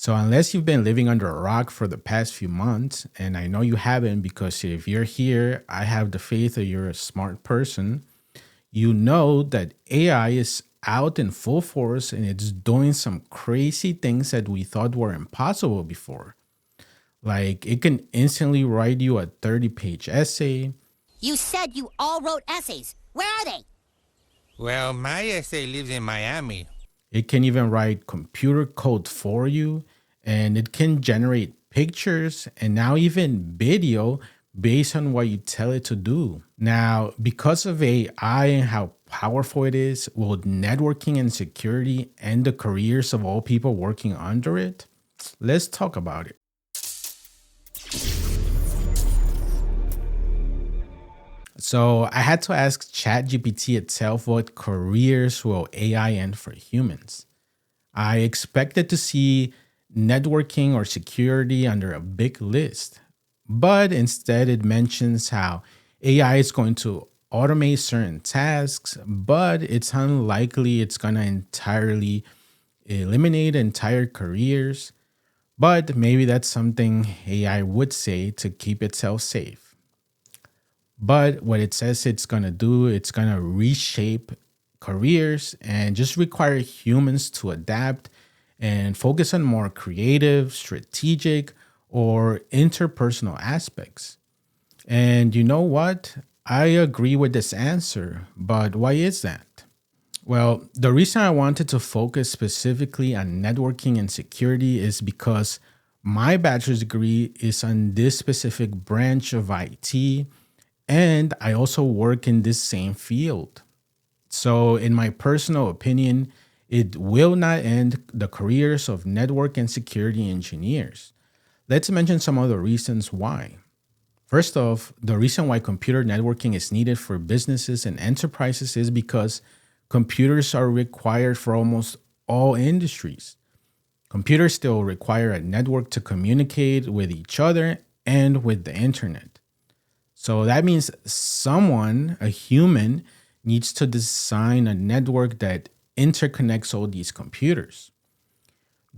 So, unless you've been living under a rock for the past few months, and I know you haven't because if you're here, I have the faith that you're a smart person, you know that AI is out in full force and it's doing some crazy things that we thought were impossible before. Like it can instantly write you a 30-page essay. You said you all wrote essays. Where are they? Well, my essay lives in Miami. It can even write computer code for you, and it can generate pictures and now even video based on what you tell it to do. Now, because of AI and how powerful it is, will networking and security end the careers of all people working under it? Let's talk about it. So I had to ask ChatGPT itself what careers will AI end for humans. I expected to see networking or security under a big list, but instead it mentions how AI is going to automate certain tasks, but it's unlikely it's going to entirely eliminate entire careers. But maybe that's something AI would say to keep itself safe. But what it says it's going to do, it's going to reshape careers and just require humans to adapt and focus on more creative, strategic, or interpersonal aspects. And you know what? I agree with this answer, but why is that? Well, the reason I wanted to focus specifically on networking and security is because my bachelor's degree is on this specific branch of IT, and I also work in this same field. So, in my personal opinion, it will not end the careers of network and security engineers. Let's mention some other reasons why. First off, the reason why computer networking is needed for businesses and enterprises is because computers are required for almost all industries. Computers still require a network to communicate with each other and with the internet. So that means someone, a human, needs to design a network that interconnects all these computers.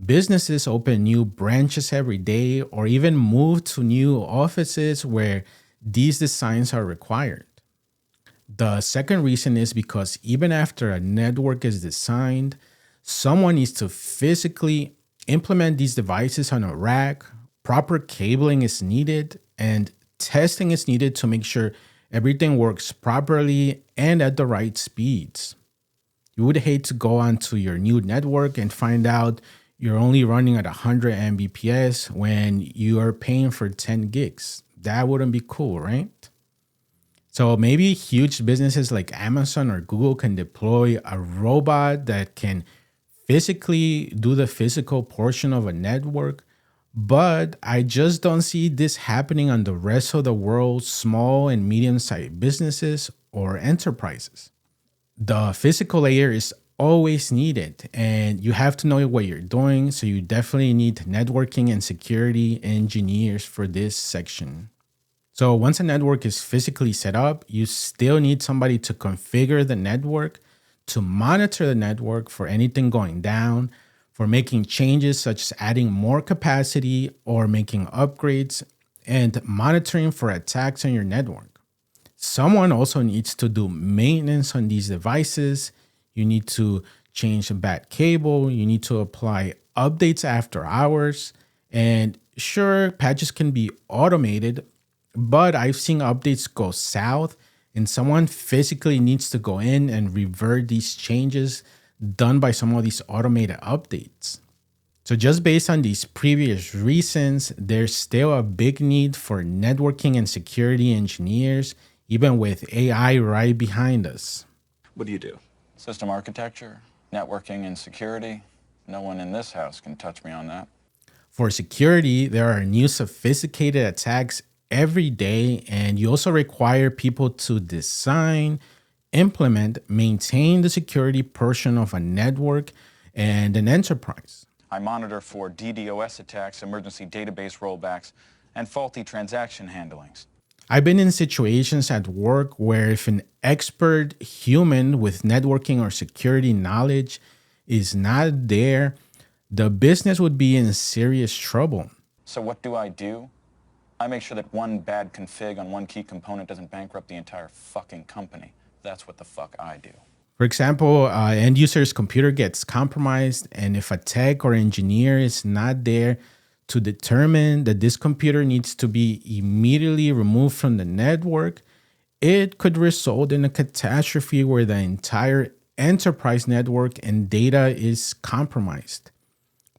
Businesses open new branches every day or even move to new offices where these designs are required. The second reason is because even after a network is designed, someone needs to physically implement these devices on a rack, proper cabling is needed, and testing is needed to make sure everything works properly and at the right speeds. You would hate to go onto your new network and find out you're only running at 100 Mbps when you are paying for 10 gigs. That wouldn't be cool, right? So maybe huge businesses like Amazon or Google can deploy a robot that can physically do the physical portion of a network, but I just don't see this happening on the rest of the world's small and medium-sized businesses or enterprises. The physical layer is always needed, and you have to know what you're doing, so you definitely need networking and security engineers for this section. So once a network is physically set up, you still need somebody to configure the network, to monitor the network for anything going down, for making changes such as adding more capacity or making upgrades, and monitoring for attacks on your network. Someone also needs to do maintenance on these devices. You need to change a bad cable. You need to apply updates after hours. And sure, patches can be automated, but I've seen updates go south and someone physically needs to go in and revert these changes done by some of these automated updates. So just based on these previous reasons, there's still a big need for networking and security engineers, even with AI right behind us. What do you do? System architecture, networking, and security. No one in this house can touch me on that. For security, there are new sophisticated attacks every day, and you also require people to design, implement, maintain the security portion of a network and an enterprise. I monitor for DDoS attacks, emergency database rollbacks, and faulty transaction handlings. I've been in situations at work where if an expert human with networking or security knowledge is not there, the business would be in serious trouble. So what do? I make sure that one bad config on one key component doesn't bankrupt the entire fucking company. That's what the fuck I do. For example, end user's computer gets compromised, and if a tech or engineer is not there to determine that this computer needs to be immediately removed from the network, it could result in a catastrophe where the entire enterprise network and data is compromised.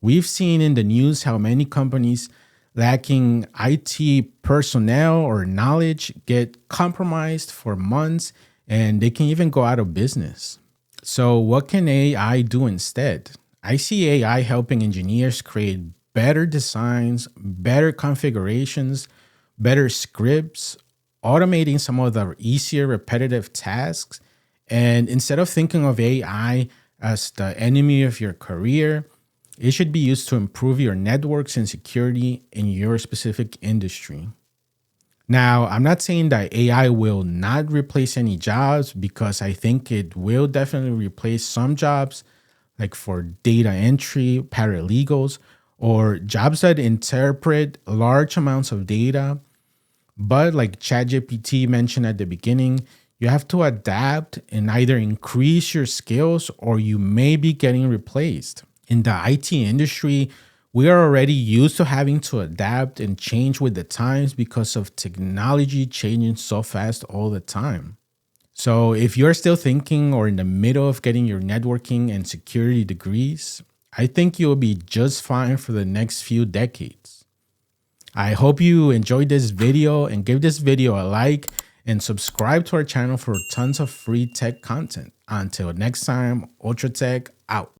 We've seen in the news how many companies lacking IT personnel or knowledge get compromised for months, and they can even go out of business. So what can AI do instead? I see AI helping engineers create better designs, better configurations, better scripts, automating some of the easier repetitive tasks. And instead of thinking of AI as the enemy of your career, it should be used to improve your networks and security in your specific industry. Now, I'm not saying that AI will not replace any jobs, because I think it will definitely replace some jobs, like for data entry, paralegals, or jobs that interpret large amounts of data. But like ChatGPT mentioned at the beginning, you have to adapt and either increase your skills or you may be getting replaced. In the IT industry, we are already used to having to adapt and change with the times because of technology changing so fast all the time. So if you're still thinking or in the middle of getting your networking and security degrees, I think you'll be just fine for the next few decades. I hope you enjoyed this video, and give this video a like and subscribe to our channel for tons of free tech content. Until next time, Ultra Tech out.